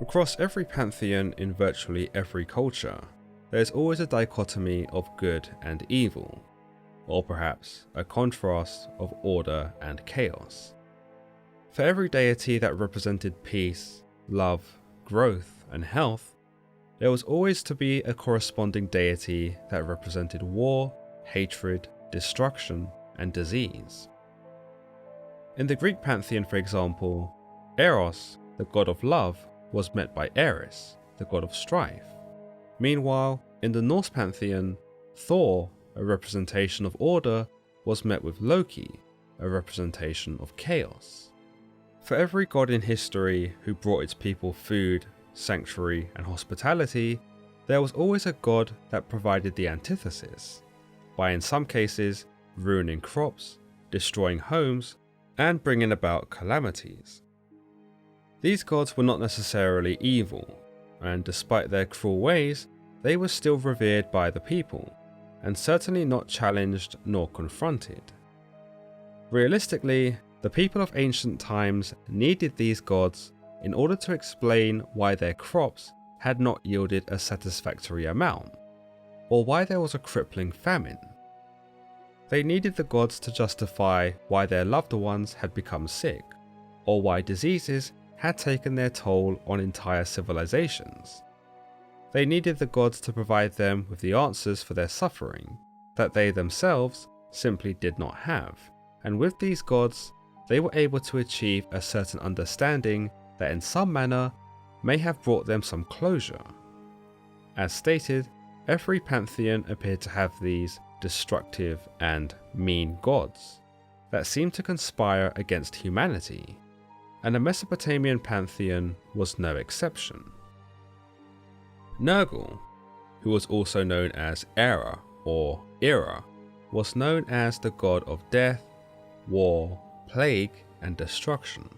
Across every pantheon in virtually every culture, there is always a dichotomy of good and evil, or perhaps a contrast of order and chaos. For every deity that represented peace, love, growth, and health, there was always to be a corresponding deity that represented war, hatred, destruction, and disease. In the Greek pantheon, for example, Eros, the god of love, was met by Eris, the god of strife. Meanwhile, in the Norse pantheon, Thor, a representation of order, was met with Loki, a representation of chaos. For every god in history who brought its people food, sanctuary, and hospitality, there was always a god that provided the antithesis, by in some cases ruining crops, destroying homes, and bringing about calamities. These gods were not necessarily evil, and despite their cruel ways, they were still revered by the people, and certainly not challenged nor confronted. Realistically, the people of ancient times needed these gods in order to explain why their crops had not yielded a satisfactory amount, or why there was a crippling famine. They needed the gods to justify why their loved ones had become sick, or why diseases had taken their toll on entire civilizations. They needed the gods to provide them with the answers for their suffering that they themselves simply did not have, and with these gods, they were able to achieve a certain understanding that in some manner may have brought them some closure. As stated, every pantheon appeared to have these destructive and mean gods that seemed to conspire against humanity, and the Mesopotamian pantheon was no exception. Nergal, who was also known as Erra or Erra, was known as the god of death, war, plague, and destruction.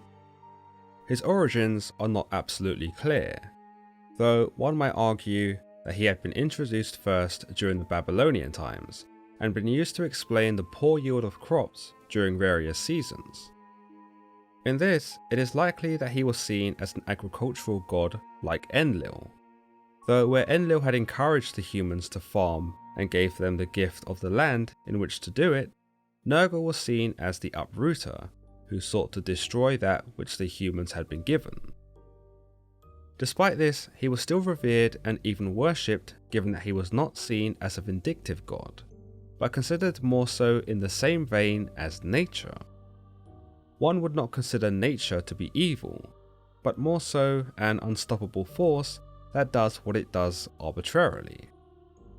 His origins are not absolutely clear, though one might argue that he had been introduced first during the Babylonian times and been used to explain the poor yield of crops during various seasons. In this, it is likely that he was seen as an agricultural god like Enlil, though where Enlil had encouraged the humans to farm and gave them the gift of the land in which to do it, Nergal was seen as the uprooter, who sought to destroy that which the humans had been given. Despite this, he was still revered and even worshipped, given that he was not seen as a vindictive god, but considered more so in the same vein as nature. One would not consider nature to be evil, but more so an unstoppable force that does what it does arbitrarily.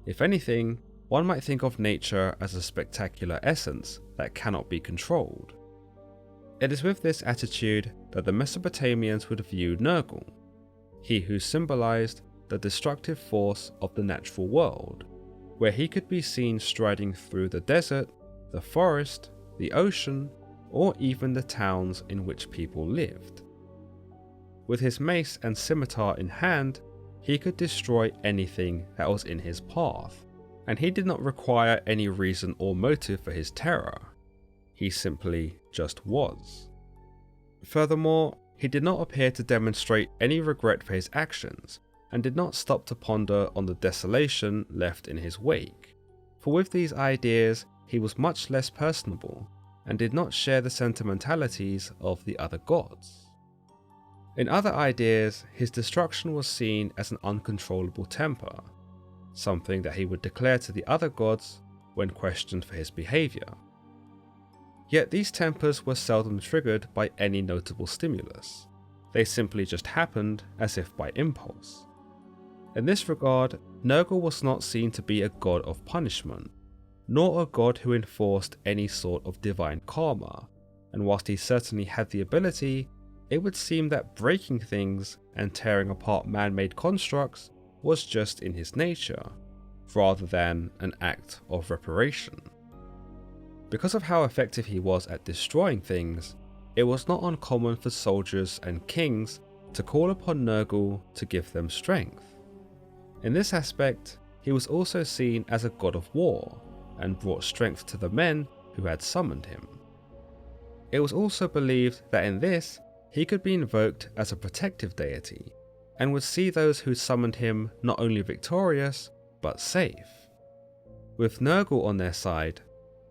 If anything, one might think of nature as a spectacular essence that cannot be controlled. It is with this attitude that the Mesopotamians would view Nergal, he who symbolized the destructive force of the natural world, where he could be seen striding through the desert, the forest, the ocean, or even the towns in which people lived. With his mace and scimitar in hand, he could destroy anything that was in his path, and he did not require any reason or motive for his terror. He simply just was. Furthermore, he did not appear to demonstrate any regret for his actions, and did not stop to ponder on the desolation left in his wake, for with these ideas he was much less personable, and did not share the sentimentalities of the other gods. In other ideas, his destruction was seen as an uncontrollable temper, something that he would declare to the other gods when questioned for his behaviour. Yet these tempers were seldom triggered by any notable stimulus. They simply just happened as if by impulse. In this regard, Nergal was not seen to be a god of punishment, nor a god who enforced any sort of divine karma, and whilst he certainly had the ability, it would seem that breaking things and tearing apart man-made constructs was just in his nature, rather than an act of reparation. Because of how effective he was at destroying things, it was not uncommon for soldiers and kings to call upon Nergal to give them strength. In this aspect, he was also seen as a god of war and brought strength to the men who had summoned him. It was also believed that in this, he could be invoked as a protective deity and would see those who summoned him not only victorious, but safe. With Nergal on their side,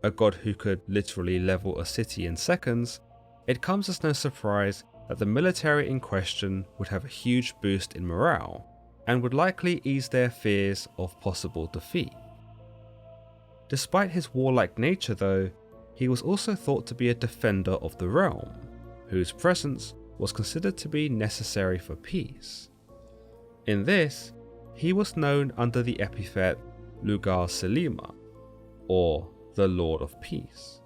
a god who could literally level a city in seconds, it comes as no surprise that the military in question would have a huge boost in morale and would likely ease their fears of possible defeat. Despite his warlike nature though, he was also thought to be a defender of the realm, whose presence was considered to be necessary for peace. In this, he was known under the epithet Lugar Selima, or the Lord of Peace.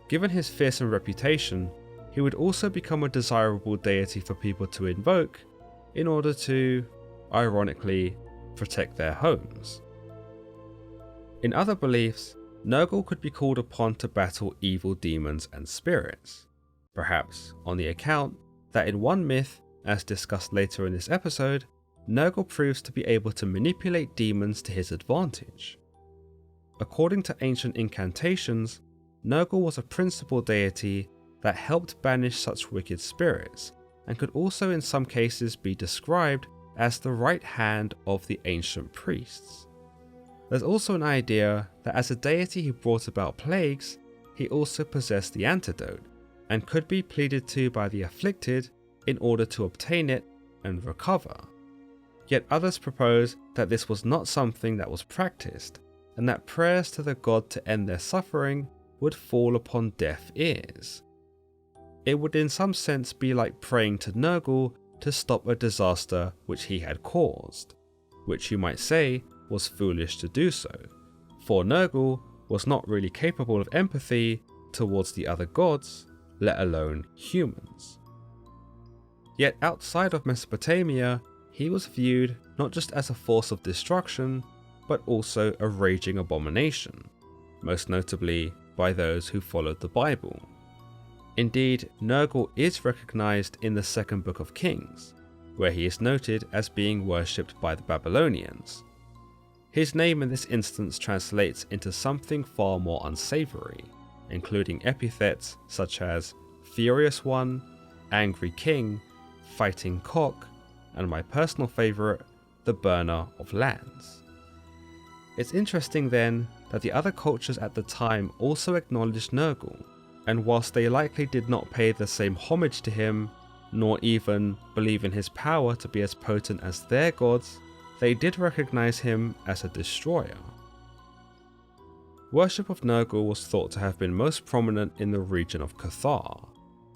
Given his fearsome reputation, he would also become a desirable deity for people to invoke in order to, ironically, protect their homes. In other beliefs, Nergal could be called upon to battle evil demons and spirits, perhaps on the account that in one myth, as discussed later in this episode, Nergal proves to be able to manipulate demons to his advantage. According to ancient incantations, Nergal was a principal deity that helped banish such wicked spirits, and could also in some cases be described as the right hand of the ancient priests. There's also an idea that as a deity who brought about plagues, he also possessed the antidote, and could be pleaded to by the afflicted in order to obtain it and recover. Yet others propose that this was not something that was practiced, and that prayers to the god to end their suffering would fall upon deaf ears. It would in some sense be like praying to Nergal to stop a disaster which he had caused, which you might say was foolish to do so, for Nergal was not really capable of empathy towards the other gods, let alone humans. Yet outside of Mesopotamia, he was viewed not just as a force of destruction, but also a raging abomination, most notably by those who followed the Bible. Indeed, Nergal is recognized in the second book of Kings, where he is noted as being worshipped by the Babylonians. His name in this instance translates into something far more unsavory, including epithets such as Furious One, Angry King, Fighting Cock, and my personal favourite, the Burner of Lands. It's interesting then that the other cultures at the time also acknowledged Nergal, and whilst they likely did not pay the same homage to him, nor even believe in his power to be as potent as their gods, they did recognize him as a destroyer. Worship of Nergal was thought to have been most prominent in the region of Cathar,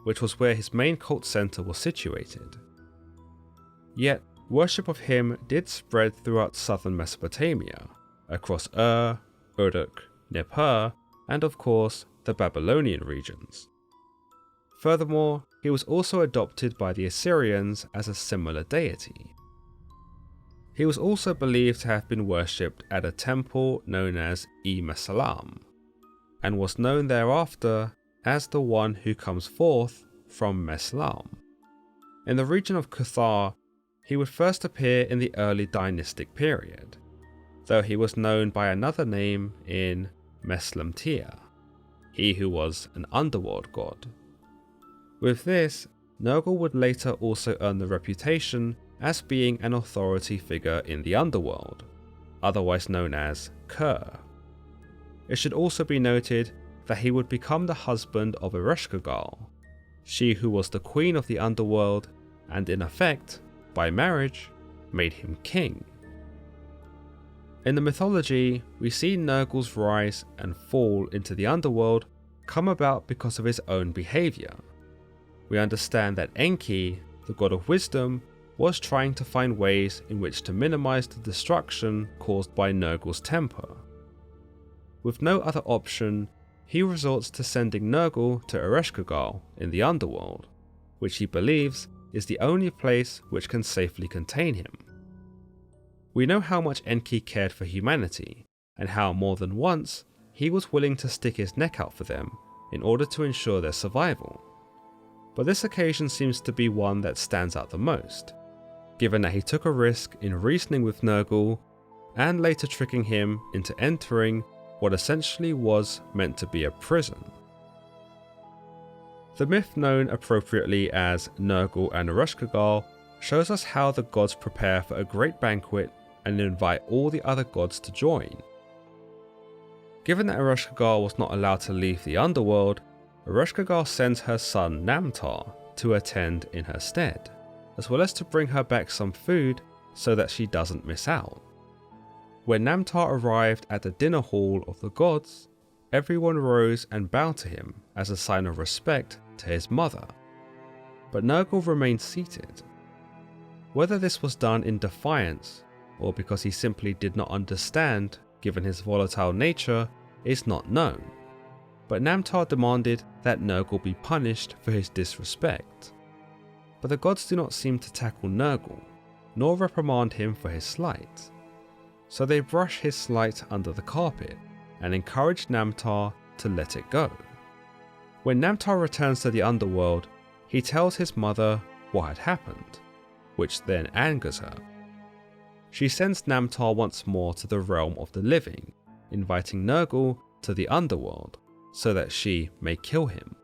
which was where his main cult center was situated. Yet, worship of him did spread throughout southern Mesopotamia, across Uruk, Nippur, and of course the Babylonian regions. Furthermore, he was also adopted by the Assyrians as a similar deity. He was also believed to have been worshipped at a temple known as Mesalam, and was known thereafter as the one who comes forth from Meslam. In the region of Cathar, he would first appear in the early dynastic period, though he was known by another name in Meslamtia, he who was an underworld god. With this, Nergal would later also earn the reputation as being an authority figure in the underworld, otherwise known as Kerr. It should also be noted that he would become the husband of Ereshkigal, she who was the queen of the underworld and in effect, by marriage, made him king. In the mythology, we see Nergal's rise and fall into the underworld come about because of his own behaviour. We understand that Enki, the god of wisdom, was trying to find ways in which to minimize the destruction caused by Nergal's temper. With no other option, he resorts to sending Nergal to Ereshkigal in the underworld, which he believes is the only place which can safely contain him. We know how much Enki cared for humanity, and how more than once he was willing to stick his neck out for them in order to ensure their survival. but this occasion seems to be one that stands out the most, given that he took a risk in reasoning with Nergal and later tricking him into entering what essentially was meant to be a prison. The myth known appropriately as Nergal and Erra shows us how the gods prepare for a great banquet and invite all the other gods to join. Given that Erra was not allowed to leave the Underworld, Erra sends her son Namtar to attend in her stead, as well as to bring her back some food so that she doesn't miss out. When Namtar arrived at the dinner hall of the gods, everyone rose and bowed to him as a sign of respect to his mother, but Nergal remained seated. Whether this was done in defiance or because he simply did not understand given his volatile nature is not known, but Namtar demanded that Nergal be punished for his disrespect. But the gods do not seem to tackle Nergal, nor reprimand him for his slight, so they brush his slight under the carpet and encourage Namtar to let it go. When Namtar returns to the Underworld, he tells his mother what had happened, which then angers her. She sends Namtar once more to the realm of the living, inviting Nergal to the Underworld so that she may kill him.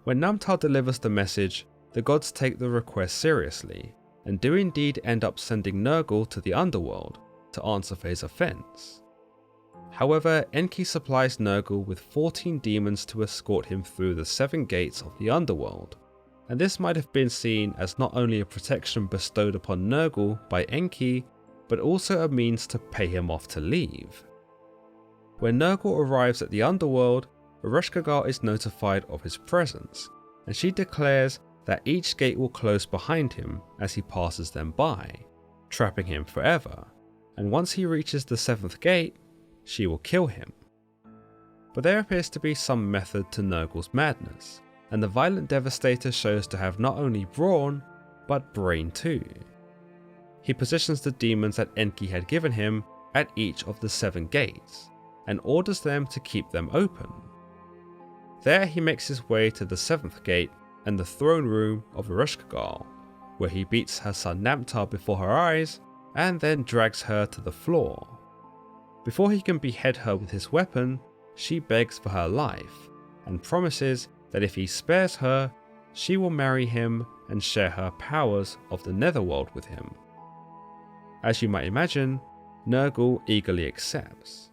When Namtar delivers the message, the gods take the request seriously and do indeed end up sending Nergal to the Underworld to answer for his offense. However, Enki supplies Nergal with 14 demons to escort him through the 7 gates of the Underworld, and this might have been seen as not only a protection bestowed upon Nergal by Enki, but also a means to pay him off to leave. When Nergal arrives at the Underworld, Erra is notified of his presence, and she declares that each gate will close behind him as he passes them by, trapping him forever, and once he reaches the 7th gate, she will kill him. But there appears to be some method to Nergal's madness, and the violent devastator shows to have not only brawn, but brain too. He positions the demons that Enki had given him at each of the 7 gates, and orders them to keep them open. There he makes his way to the 7th gate and the throne room of Erra, where he beats her son Namtar before her eyes and then drags her to the floor. Before he can behead her with his weapon, she begs for her life and promises that if he spares her, she will marry him and share her powers of the netherworld with him. As you might imagine, Nergal eagerly accepts.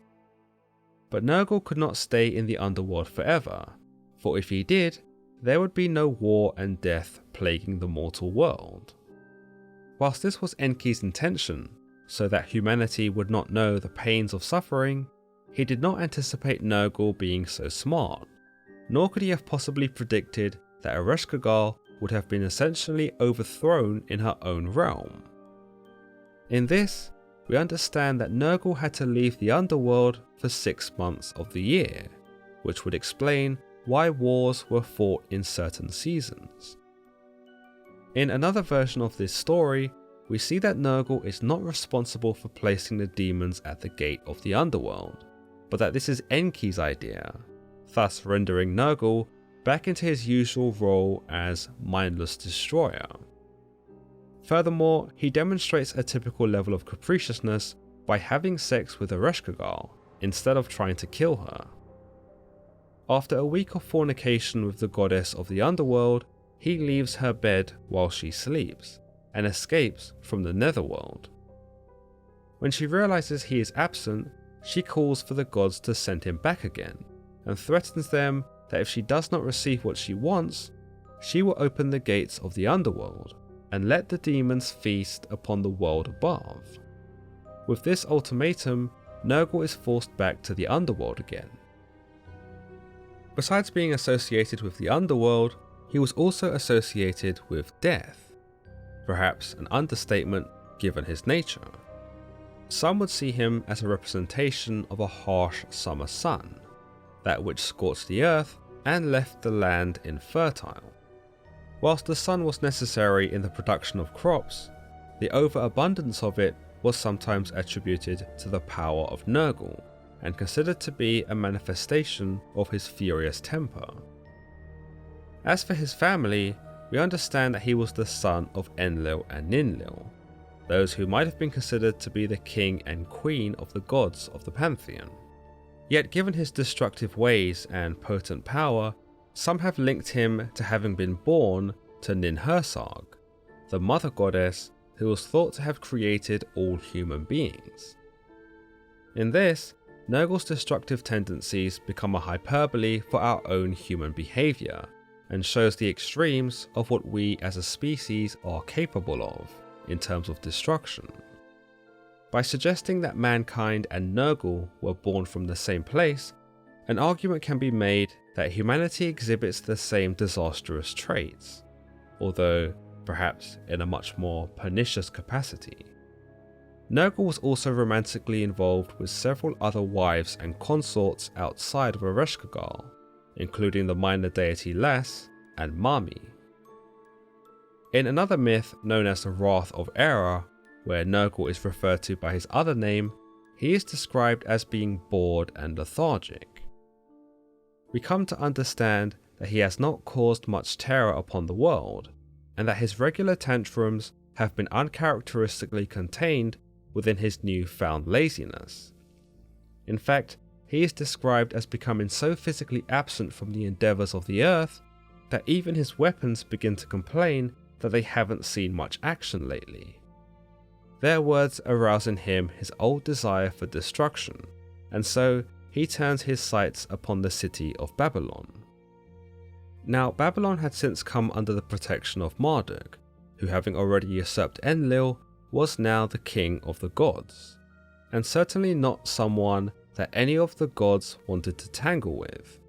But Nergal could not stay in the Underworld forever, for if he did, there would be no war and death plaguing the mortal world. Whilst this was Enki's intention, so that humanity would not know the pains of suffering, he did not anticipate Nergal being so smart, nor could he have possibly predicted that Erra would have been essentially overthrown in her own realm. In this, we understand that Nergal had to leave the Underworld for 6 months of the year, which would explain why wars were fought in certain seasons. In another version of this story, we see that Nergal is not responsible for placing the demons at the gate of the Underworld, but that this is Enki's idea, thus rendering Nergal back into his usual role as mindless destroyer. Furthermore, he demonstrates a typical level of capriciousness by having sex with Erra instead of trying to kill her. After a week of fornication with the goddess of the Underworld, he leaves her bed while she sleeps and escapes from the netherworld. When she realizes he is absent, she calls for the gods to send him back again and threatens them that if she does not receive what she wants, she will open the gates of the Underworld and let the demons feast upon the world above. With this ultimatum, Nergal is forced back to the Underworld again. Besides being associated with the Underworld, he was also associated with death, perhaps an understatement given his nature. Some would see him as a representation of a harsh summer sun, that which scorched the earth and left the land infertile. Whilst the sun was necessary in the production of crops, the overabundance of it was sometimes attributed to the power of Nergal, and considered to be a manifestation of his furious temper. As for his family, we understand that he was the son of Enlil and Ninlil, those who might have been considered to be the king and queen of the gods of the pantheon. Yet given his destructive ways and potent power, some have linked him to having been born to Ninhursag, the mother goddess who was thought to have created all human beings. In this, Nergal's destructive tendencies become a hyperbole for our own human behaviour, and shows the extremes of what we as a species are capable of in terms of destruction. By suggesting that mankind and Nergal were born from the same place, an argument can be made that humanity exhibits the same disastrous traits, although perhaps in a much more pernicious capacity. Nergal was also romantically involved with several other wives and consorts outside of Ereshkigal, including the minor deity Las and Mami. In another myth known as the Wrath of Erra, where Nergal is referred to by his other name, he is described as being bored and lethargic. We come to understand that he has not caused much terror upon the world, and that his regular tantrums have been uncharacteristically contained within his newfound laziness. In fact, he is described as becoming so physically absent from the endeavours of the earth that even his weapons begin to complain that they haven't seen much action lately. Their words arouse in him his old desire for destruction, and so he turns his sights upon the city of Babylon. Now, Babylon had since come under the protection of Marduk, who, having already usurped Enlil, was now the king of the gods, and certainly not someone that any of the gods wanted to tangle with.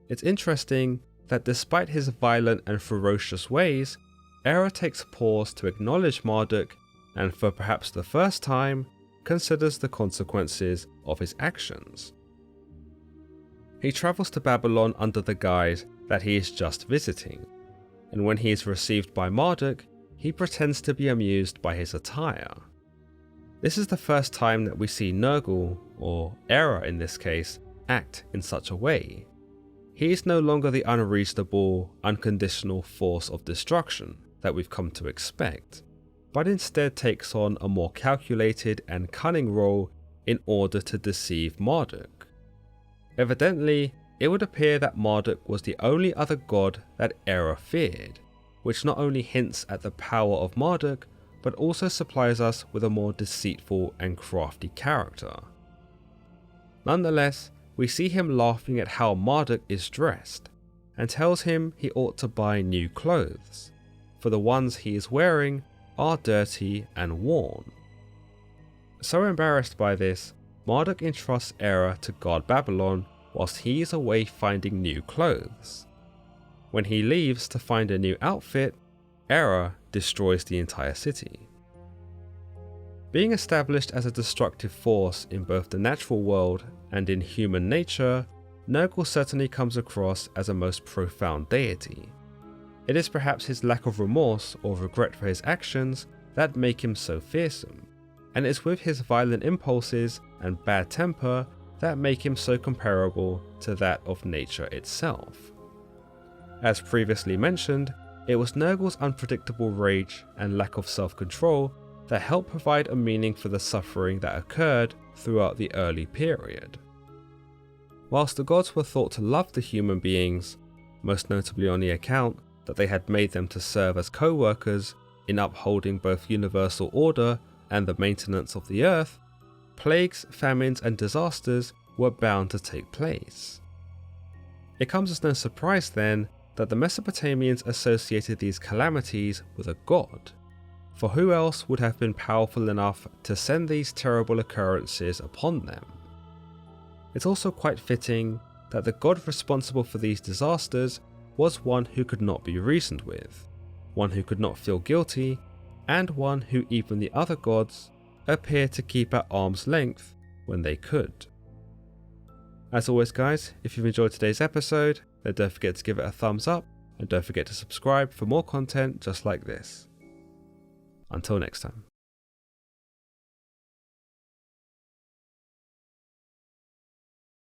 It's interesting that despite his violent and ferocious ways, Erra takes pause to acknowledge Marduk, and for perhaps the first time, considers the consequences of his actions. He travels to Babylon under the guise that he is just visiting, and when he is received by Marduk, he pretends to be amused by his attire. This is the first time that we see Nergal, or Erra in this case, act in such a way. He is no longer the unreasonable, unconditional force of destruction that we've come to expect, but instead takes on a more calculated and cunning role in order to deceive Marduk. Evidently, it would appear that Marduk was the only other god that Erra feared, which not only hints at the power of Marduk, but also supplies us with a more deceitful and crafty character. Nonetheless, we see him laughing at how Marduk is dressed, and tells him he ought to buy new clothes, for the ones he is wearing are dirty and worn. So embarrassed by this, Marduk entrusts Erra to guard Babylon whilst he is away finding new clothes. When he leaves to find a new outfit, Erra destroys the entire city. Being established as a destructive force in both the natural world and in human nature, Nergal certainly comes across as a most profound deity. It is perhaps his lack of remorse or regret for his actions that make him so fearsome, and it's with his violent impulses and bad temper that make him so comparable to that of nature itself. As previously mentioned, it was Nergal's unpredictable rage and lack of self-control that helped provide a meaning for the suffering that occurred throughout the early period. Whilst the gods were thought to love the human beings, most notably on the account that they had made them to serve as co-workers in upholding both universal order and the maintenance of the earth, plagues, famines and disasters were bound to take place. It comes as no surprise then that the Mesopotamians associated these calamities with a god, for who else would have been powerful enough to send these terrible occurrences upon them? It's also quite fitting that the god responsible for these disasters was one who could not be reasoned with, one who could not feel guilty, and one who even the other gods appear to keep at arm's length when they could. As always guys, if you've enjoyed today's episode, then don't forget to give it a thumbs up, and don't forget to subscribe for more content just like this. Until next time.